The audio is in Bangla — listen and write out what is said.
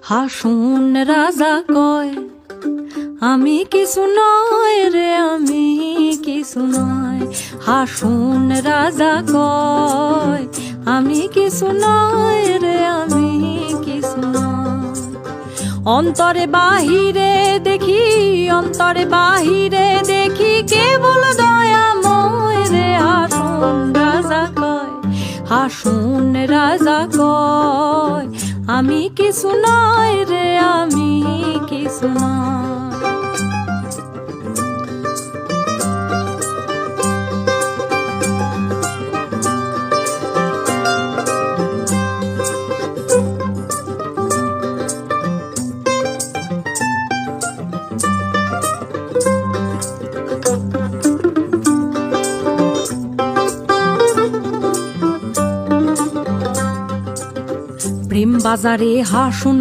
হাসুন রাজা কয় আমি কিছু নয় রে, আমি কিছু নয়। হাসুন রাজা কয় আমি কিছু নয় রে, আমি কিছু নয়। অন্তরে বাহিরে দেখি, অন্তরে বাহিরে দেখি কেবল দয়াময় রে। হাসুন রাজা কয়, হাসুন রাজা কয় আমি কিছু নয় রে, আমি কিছু নয়। প্রেম বাজারে হাসুন